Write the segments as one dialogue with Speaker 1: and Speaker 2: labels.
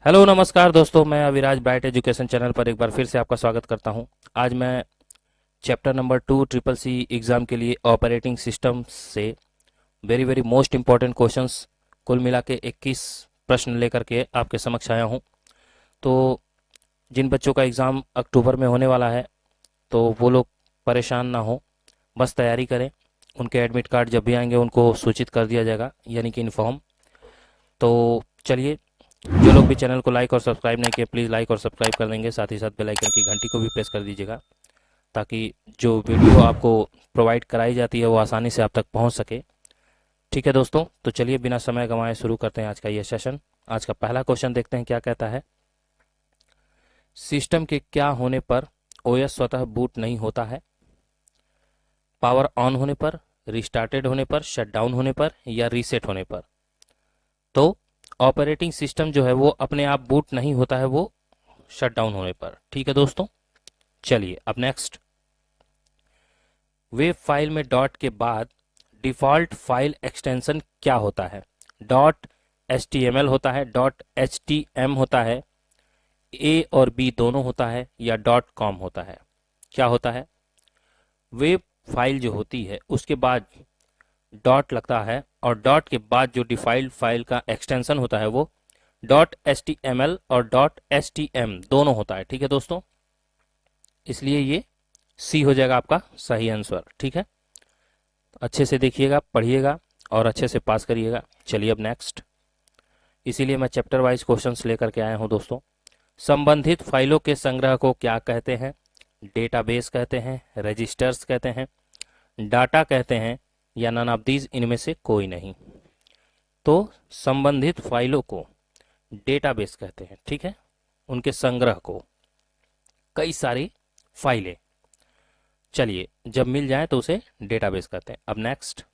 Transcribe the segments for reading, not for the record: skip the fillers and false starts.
Speaker 1: Hello नमस्कार दोस्तों, मैं अविराज ब्राइट एजुकेशन चैनल पर एक बार फिर से आपका स्वागत करता हूं। आज मैं chapter number 2 triple C exam के लिए ऑपरेटिंग सिस्टम से very very most important questions कुल मिला के 21 प्रश्न लेकर के आपके समक्ष आया हूं। तो जिन बच्चों का एग्ज़ाम अक्टूबर में होने वाला है तो वो लोग परेशान ना हो, बस तैयारी करें। उनके एडमिट कार्ड जब भी आएंगे उनको सूचित कर दिया जाएगा, यानी कि इन्फॉर्म। तो चलिए, जो लोग भी चैनल को लाइक और सब्सक्राइब नहीं किए प्लीज़ लाइक और सब्सक्राइब कर देंगे, साथ ही साथ बेल आइकन की घंटी को भी प्रेस कर दीजिएगा ताकि जो वीडियो आपको प्रोवाइड कराई जाती है वो आसानी से आप तक पहुंच सके। ठीक है दोस्तों, तो चलिए बिना समय गंवाए शुरू करते हैं आज का ये सेशन। आज का पहला क्वेश्चन देखते हैं क्या कहता है। सिस्टम के क्या होने पर ओएस स्वतः बूट नहीं होता है? पावर ऑन होने पर, रिस्टार्टेड होने पर, शटडाउन होने पर या रीसेट होने पर? तो ऑपरेटिंग सिस्टम जो है वो अपने आप बूट नहीं होता है, वो शटडाउन होने पर। ठीक है दोस्तों, चलिए अब नेक्स्ट। वेब फाइल में डॉट के बाद डिफॉल्ट फाइल एक्सटेंशन क्या होता है? डॉट HTML होता है, डॉट HTM होता है, A और B दोनों होता है या डॉट कॉम होता है? क्या होता है? वेब फाइल जो होती है उसके बाद डॉट लगता है और डॉट के बाद जो डिफॉल्ट फाइल का एक्सटेंशन होता है वो डॉट HTML और डॉट HTM दोनों होता है। ठीक है दोस्तों, इसलिए ये सी हो जाएगा आपका सही आंसर। ठीक है, अच्छे से देखिएगा, पढ़िएगा और अच्छे से पास करिएगा। चलिए अब नेक्स्ट। इसीलिए मैं चैप्टर वाइज क्वेश्चंस लेकर के आया हूं दोस्तों। संबंधित फाइलों के संग्रह को क्या कहते हैं? डेटाबेस कहते हैं, रजिस्टर्स कहते हैं, डाटा कहते हैं या नन ऑफ दीज इनमें से कोई नहीं? तो संबंधित फाइलों को डेटाबेस कहते हैं। ठीक है, उनके संग्रह को, कई सारी फाइलें। चलिए, जब मिल जाए तो उसे डेटाबेस कहते हैं। अब नेक्स्ट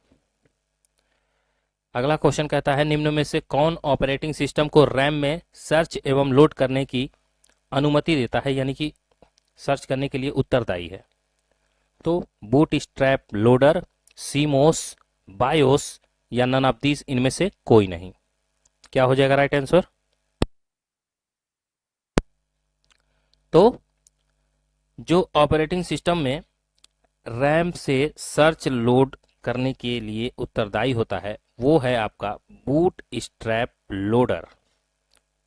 Speaker 1: अगला क्वेश्चन कहता है, निम्न में से कौन ऑपरेटिंग सिस्टम को रैम में सर्च एवं लोड करने की अनुमति देता है, यानी कि सर्च करने के लिए उत्तरदायी है? तो boot strap loader, CMOS, BIOS या नन ऑफ दीज इनमें से कोई नहीं? क्या हो जाएगा राइट आंसर? तो जो ऑपरेटिंग सिस्टम में रैम से सर्च लोड करने के लिए उत्तरदायी होता है वो है आपका बूट स्ट्रैप लोडर।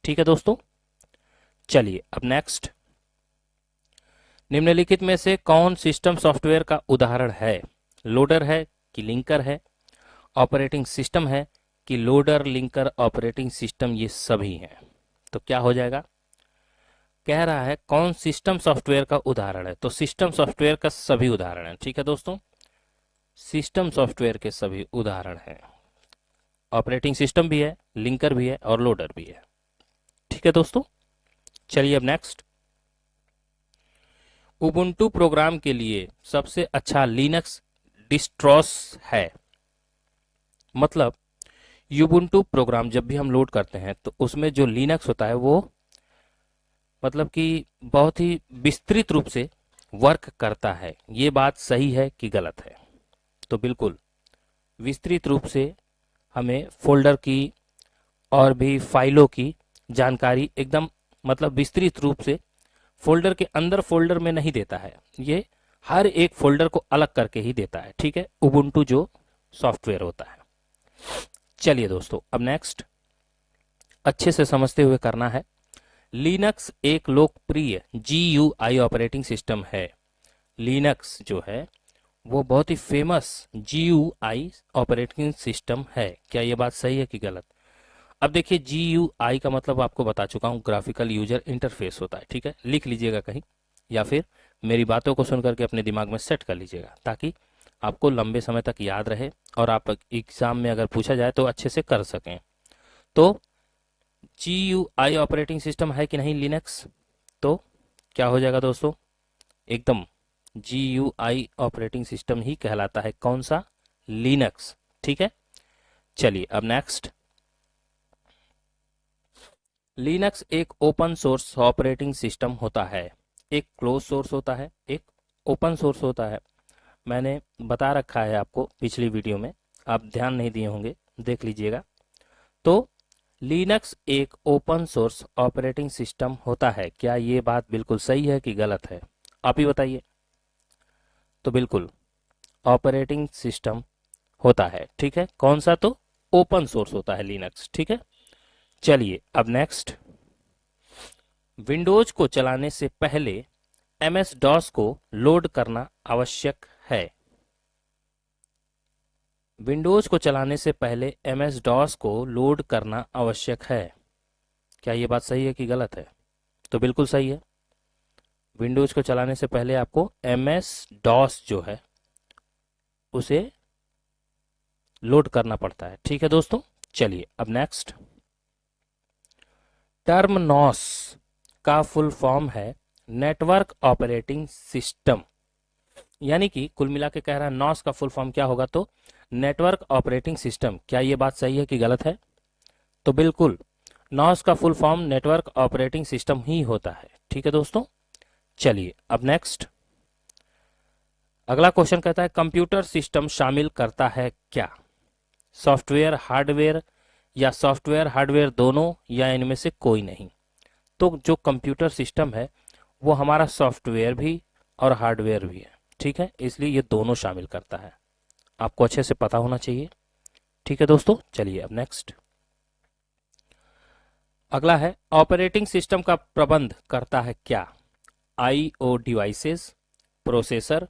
Speaker 1: ठीक है दोस्तों, चलिए अब नेक्स्ट। निम्नलिखित में से कौन सिस्टम सॉफ्टवेयर का उदाहरण है? लोडर है कि लिंकर है? ऑपरेटिंग सिस्टम है कि लोडर, लिंकर, ऑपरेटिंग सिस्टम ये सभी हैं? तो क्या हो जाएगा? कह रहा है कौन सिस्टम सॉफ्टवेयर का उदाहरण है, तो सिस्टम सॉफ्टवेयर का सभी उदाहरण है। ठीक है दोस्तों, सिस्टम सॉफ्टवेयर के सभी उदाहरण हैं। ऑपरेटिंग सिस्टम भी है, लिंकर भी है और लोडर भी है। ठीक है दोस्तों, चलिए अब नेक्स्ट। उबुंटू प्रोग्राम के लिए सबसे अच्छा लिनक्स डिस्ट्रॉस है? मतलब यूबुंटू प्रोग्राम जब भी हम लोड करते हैं तो उसमें जो लिनक्स होता है वो मतलब कि बहुत ही विस्तृत रूप से वर्क करता है। ये बात सही है कि गलत है? तो बिल्कुल विस्तृत रूप से हमें फोल्डर की और भी फाइलों की जानकारी एकदम मतलब विस्तृत रूप से फोल्डर के अंदर फोल्डर में नहीं देता है, ये हर एक फोल्डर को अलग करके ही देता है। ठीक है, उबुंटू जो सॉफ्टवेयर होता है। चलिए दोस्तों अब नेक्स्ट, अच्छे से समझते हुए करना है। लिनक्स एक लोकप्रिय GUI ऑपरेटिंग सिस्टम है। लिनक्स जो है वो बहुत ही फेमस GUI ऑपरेटिंग सिस्टम है। क्या ये बात सही है कि गलत? अब देखिए, GUI का मतलब आपको बता चुका हूं, ग्राफिकल यूजर इंटरफेस होता है। ठीक है, लिख लीजिएगा कहीं या फिर मेरी बातों को सुन करके अपने दिमाग में सेट कर लीजिएगा ताकि आपको लंबे समय तक याद रहे और आप एग्जाम में अगर पूछा जाए तो अच्छे से कर सकें। तो GUI ऑपरेटिंग सिस्टम है कि नहीं लिनक्स? तो क्या हो जाएगा दोस्तों? एकदम GUI ऑपरेटिंग सिस्टम ही कहलाता है। कौन सा? लिनक्स। ठीक है, चलिए अब नेक्स्ट। लिनक्स एक ओपन सोर्स ऑपरेटिंग सिस्टम होता है। एक क्लोज सोर्स होता है, एक ओपन सोर्स होता है। मैंने बता रखा है आपको पिछली वीडियो में, आप ध्यान नहीं दिए होंगे, देख लीजिएगा। तो लिनक्स एक ओपन सोर्स ऑपरेटिंग सिस्टम होता है। क्या ये बात बिल्कुल सही है कि गलत है? आप ही बताइए। तो बिल्कुल ऑपरेटिंग सिस्टम होता है, ठीक है। कौन सा? तो ओपन सोर्स होता है लिनक्स, ठीक है। चलिए अब नेक्स्ट, विंडोज को चलाने से पहले एमएस डॉस को लोड करना आवश्यक है। विंडोज को चलाने से पहले एमएस डॉस को लोड करना आवश्यक है। क्या ये बात सही है कि गलत है? तो बिल्कुल सही है। विंडोज को चलाने से पहले आपको एमएस डॉस जो है उसे लोड करना पड़ता है, ठीक है दोस्तों। चलिए अब नेक्स्ट, टर्म नॉस का फुल फॉर्म है नेटवर्क ऑपरेटिंग सिस्टम। यानी कि कुल मिला के कह रहा है नॉस का फुल फॉर्म क्या होगा? तो नेटवर्क ऑपरेटिंग सिस्टम। क्या ये बात सही है कि गलत है? तो बिल्कुल नॉस का full form network operating system ही होता है, ठीक है दोस्तों। चलिए अब नेक्स्ट, अगला क्वेश्चन कहता है कंप्यूटर सिस्टम शामिल करता है क्या? सॉफ्टवेयर, हार्डवेयर या सॉफ्टवेयर हार्डवेयर दोनों, या इनमें से कोई नहीं। तो जो कंप्यूटर सिस्टम है वो हमारा सॉफ्टवेयर भी और हार्डवेयर भी है, ठीक है। इसलिए ये दोनों शामिल करता है, आपको अच्छे से पता होना चाहिए, ठीक है दोस्तों। चलिए अब नेक्स्ट, अगला है ऑपरेटिंग सिस्टम का प्रबंध करता है क्या? आईओ डिवाइसेस, प्रोसेसर,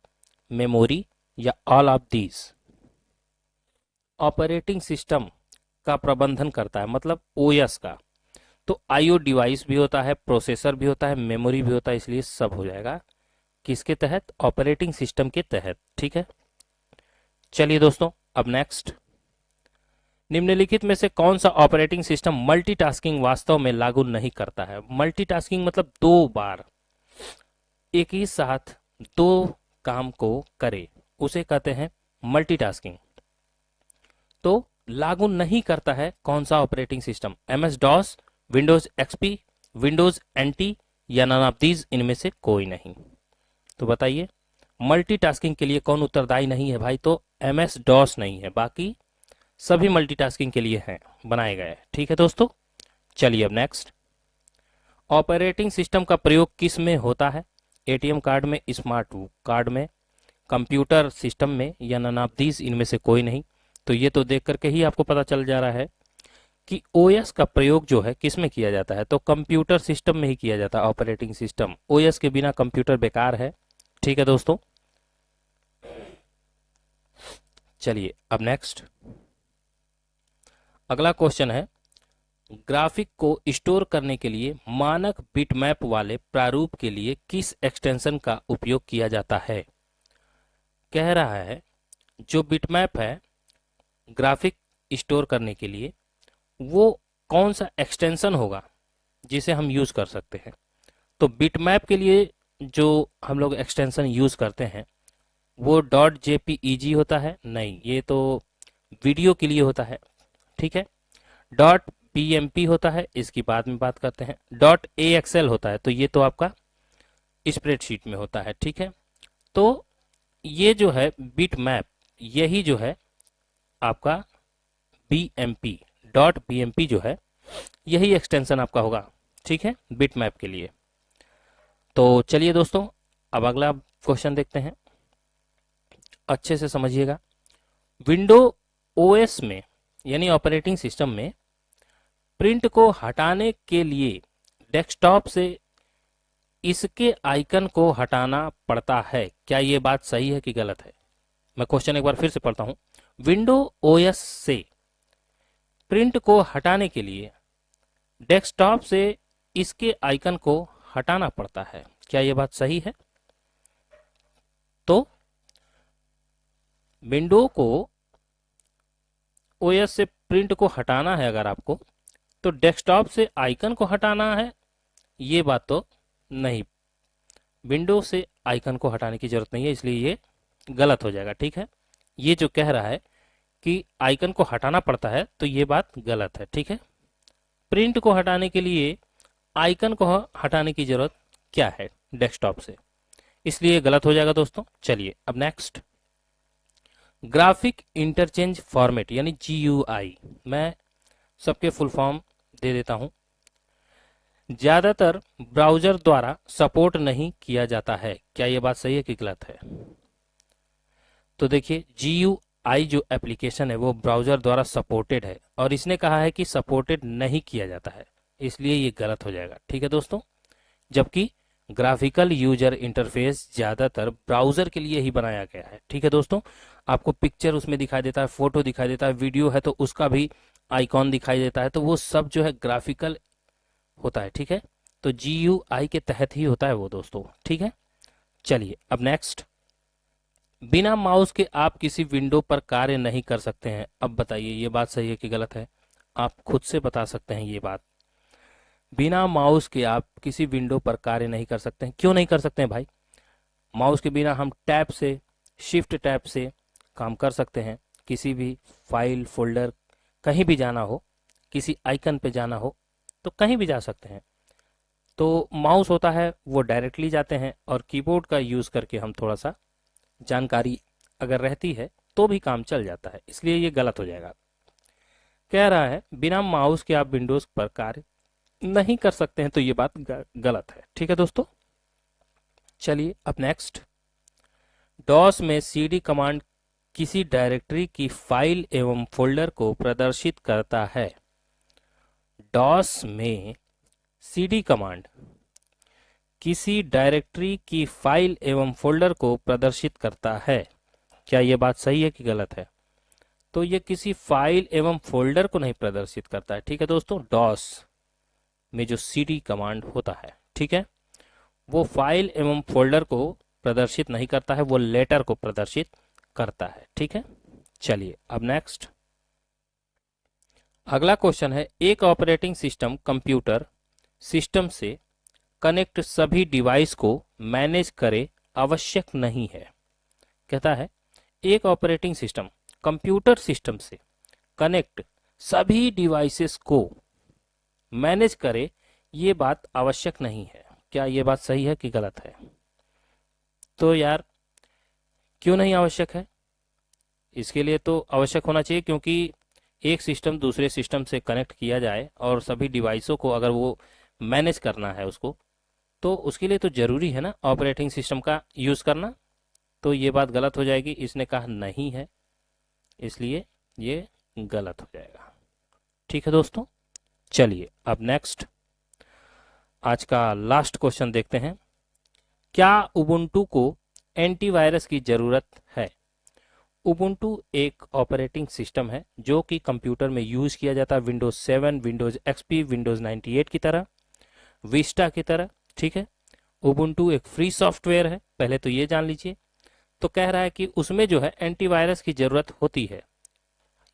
Speaker 1: मेमोरी या all of these. Operating system का प्रबंधन करता है मतलब ओएस का, तो आईओ डिवाइस भी होता है, प्रोसेसर भी होता है, मेमोरी भी होता है, इसलिए सब हो जाएगा किसके तहत? ऑपरेटिंग सिस्टम के तहत, ठीक है। चलिए दोस्तों अब नेक्स्ट, निम्नलिखित में से कौन सा ऑपरेटिंग सिस्टम मल्टीटास्किंग वास्तव में लागू नहीं करता है? मल्टीटास्किंग मतलब दो बार एक ही साथ दो काम को करे, उसे कहते हैं मल्टीटास्किंग। तो लागू नहीं करता है कौन सा operating system? MS DOS, Windows XP, Windows NT या नन ऑफ दीज, इनमें से कोई नहीं। तो बताइए मल्टीटास्किंग के लिए कौन उत्तरदायी नहीं है भाई? तो एमएस डॉस नहीं है, बाकी सभी मल्टीटास्किंग के लिए हैं, बनाए गए, ठीक है दोस्तों। चलिए अब नेक्स्ट, ऑपरेटिंग सिस्टम का प्रयोग किस में होता है? एटीएम कार्ड में, स्मार्ट कार्ड में, कंप्यूटर सिस्टम में या नन ऑफ दीज, इनमें से कोई नहीं। तो ये तो देख करके ही आपको पता चल जा रहा है कि ओएस का प्रयोग जो है किस में किया जाता है? तो कंप्यूटर सिस्टम में ही किया जाता है। ऑपरेटिंग सिस्टम, ओएस के बिना कंप्यूटर बेकार है, ठीक है दोस्तों। चलिए अब नेक्स्ट, अगला क्वेश्चन है ग्राफिक को स्टोर करने के लिए मानक बिटमैप वाले प्रारूप के लिए किस एक्सटेंशन का उपयोग किया जाता है? कह रहा है जो बिटमैप है ग्राफिक स्टोर करने के लिए वो कौन सा एक्सटेंशन होगा जिसे हम यूज कर सकते हैं? तो बिटमैप के लिए जो हम लोग एक्सटेंशन यूज करते हैं वो .jpeg होता है? नहीं, ये तो वीडियो के लिए होता है, ठीक है। .pmp होता है, इसकी बाद में बात करते हैं। .axl होता है, तो ये तो आपका स्प्रेडशीट में होता है, ठीक है। तो ये जो है बिटमैप, यही जो है आपका bmp, .bmp जो है यही एक्सटेंशन आपका होगा, ठीक है, बिटमैप के लिए। तो चलिए दोस्तों अब अगला क्वेश्चन देखते हैं, अच्छे से समझिएगा। विंडो ओएस में यानी ऑपरेटिंग सिस्टम में प्रिंट को हटाने के लिए डेस्कटॉप से इसके आइकन को हटाना पड़ता है। क्या ये बात सही है कि गलत है? मैं क्वेश्चन एक बार फिर से पढ़ता हूं। विंडो ओएस से प्रिंट को हटाने के लिए डेस्कटॉप से इसके आइकन को हटाना पड़ता है। क्या ये बात सही है? तो विंडो को ओएस से प्रिंट को हटाना है अगर आपको, तो डेस्कटॉप से आइकन को हटाना है, ये बात तो नहीं। विंडो से आइकन को हटाने की जरूरत नहीं है, इसलिए ये गलत हो जाएगा, ठीक है। ये जो कह रहा है कि आइकन को हटाना पड़ता है तो ये बात गलत है, ठीक है। प्रिंट को हटाने के लिए आइकन को हटाने की जरूरत क्या है डेस्कटॉप से, इसलिए गलत हो जाएगा दोस्तों। चलिए अब नेक्स्ट, ग्राफिक इंटरचेंज फॉर्मेट यानी GUI, मैं सबके फुल फॉर्म दे देता हूं। ज्यादातर ब्राउजर द्वारा सपोर्ट नहीं किया जाता है, क्या यह बात सही है कि गलत है? तो देखिए GUI जो एप्लीकेशन है वो ब्राउजर द्वारा सपोर्टेड है और इसने कहा है कि सपोर्टेड नहीं किया जाता है, इसलिए ये गलत हो जाएगा। ठीक है दोस्तों, जबकि ग्राफिकल यूजर इंटरफेस ज्यादातर ब्राउजर के लिए ही बनाया गया है। ठीक है दोस्तों, आपको पिक्चर उसमें दिखाई देता है, फोटो दिखाई देता है, वीडियो है तो उसका भी आइकॉन दिखाई देता है, तो वो सब जो है ग्राफिकल होता है। ठीक है, तो GUI के तहत ही होता है वो दोस्तों। ठीक है, चलिए अब नेक्स्ट, बिना माउस के आप किसी विंडो पर कार्य नहीं कर सकते हैं। अब बताइए ये बात सही है कि गलत है? आप खुद से बता सकते हैं ये बात। बिना माउस के आप किसी विंडो पर कार्य नहीं कर सकते हैं। क्यों नहीं कर सकते हैं भाई? माउस के बिना हम टैब से, शिफ्ट टैब से काम कर सकते हैं। किसी भी फाइल, फोल्डर, कहीं भी जाना हो, किसी आइकन पे जाना हो तो कहीं भी जा सकते हैं। तो माउस होता है वो डायरेक्टली जाते हैं और कीबोर्ड का यूज करके हम थोड़ा सा जानकारी अगर रहती है तो भी काम चल जाता है, इसलिए ये गलत हो जाएगा। कह रहा है बिना माउस के आप विंडोज पर कार्य नहीं कर सकते हैं, तो ये बात गलत है। ठीक है दोस्तों, चलिए अब नेक्स्ट, डॉस में CD कमांड किसी डायरेक्टरी की फाइल एवं फोल्डर को प्रदर्शित करता है। डॉस में CD कमांड किसी डायरेक्टरी की फाइल एवं फोल्डर को प्रदर्शित करता है, क्या यह बात सही है कि गलत है? तो ये किसी फाइल एवं फोल्डर को नहीं प्रदर्शित करता है। ठीक है दोस्तों, डॉस में जो CD कमांड होता है, ठीक है, वो फाइल एवं फोल्डर को प्रदर्शित नहीं करता है, वो लेटर को प्रदर्शित करता है। ठीक है, चलिए अब नेक्स्ट, अगला क्वेश्चन है, एक ऑपरेटिंग सिस्टम कंप्यूटर सिस्टम से कनेक्ट सभी डिवाइस को मैनेज करे आवश्यक नहीं है। कहता है एक ऑपरेटिंग सिस्टम कंप्यूटर सिस्टम से कनेक्ट सभी डिवाइसेस को मैनेज करे, ये बात आवश्यक नहीं है। क्या ये बात सही है कि गलत है? तो यार क्यों नहीं आवश्यक है? इसके लिए तो आवश्यक होना चाहिए, क्योंकि एक सिस्टम दूसरे सिस्टम से कनेक्ट किया जाए और सभी डिवाइसों को अगर वो मैनेज करना है उसको, तो उसके लिए तो जरूरी है ना ऑपरेटिंग सिस्टम का यूज करना। तो ये बात गलत हो जाएगी, इसने कहा नहीं है, इसलिए ये गलत हो जाएगा। ठीक है दोस्तों, चलिए अब नेक्स्ट, आज का लास्ट क्वेश्चन देखते हैं, क्या उबुंटू को एंटीवायरस की जरूरत है? उबुंटू एक ऑपरेटिंग सिस्टम है जो कि कंप्यूटर में यूज किया जाता है विंडोज 7, विंडोज XP, विंडोज 98 की तरह, विस्टा की तरह। ठीक है, उबुंटू एक फ्री सॉफ्टवेयर है, पहले तो ये जान लीजिए। तो कह रहा है कि उसमें जो है एंटीवायरस की जरूरत होती है।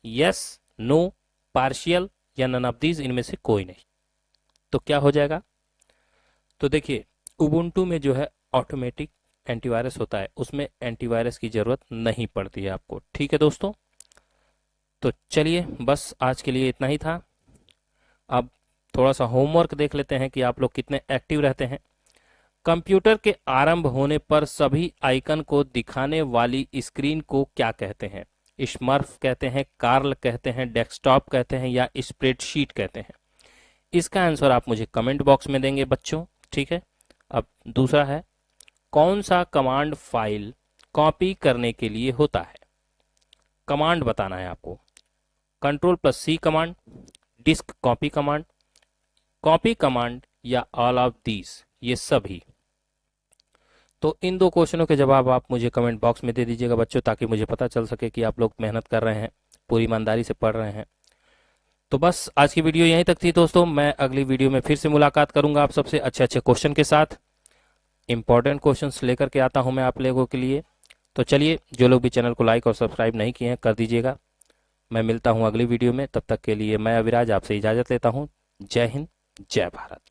Speaker 1: यस, नो, पार्शियल या नन ऑफ दीज, इनमें से कोई नहीं। तो क्या हो जाएगा? तो देखिए उबुंटू में जो है ऑटोमेटिक एंटीवायरस होता है, उसमें एंटीवायरस की जरूरत नहीं पड़ती है आपको। ठीक है दोस्तों, तो चलिए बस आज के लिए इतना ही था। अब थोड़ा सा होमवर्क देख लेते हैं कि आप लोग कितने एक्टिव रहते हैं। कंप्यूटर के आरंभ होने पर सभी आइकन को दिखाने वाली स्क्रीन को क्या कहते हैं? स्मर्फ कहते हैं, कार्ल कहते हैं, डेस्कटॉप कहते हैं या स्प्रेडशीट कहते हैं? इसका आंसर आप मुझे कमेंट बॉक्स में देंगे बच्चों। ठीक है, अब दूसरा है, कौन सा कमांड फाइल कॉपी करने के लिए होता है? कमांड बताना है आपको। Ctrl+C command, disk copy command या ऑल ऑफ दीज, ये सभी। तो इन दो क्वेश्चनों के जवाब आप मुझे कमेंट बॉक्स में दे दीजिएगा बच्चों, ताकि मुझे पता चल सके कि आप लोग मेहनत कर रहे हैं, पूरी ईमानदारी से पढ़ रहे हैं। तो बस आज की वीडियो यहीं तक थी दोस्तों। मैं अगली वीडियो में फिर से मुलाकात करूंगा आप सबसे अच्छे अच्छे क्वेश्चन के साथ। इंपॉर्टेंट क्वेश्चंस लेकर के आता हूं मैं आप लोगों के लिए। तो चलिए, जो लोग भी चैनल को लाइक और सब्सक्राइब नहीं किए हैं कर दीजिएगा। मैं मिलता हूं अगली वीडियो में, तब तक के लिए मैं अविराज आपसे इजाजत लेता हूं। जय हिंद, जय भारत।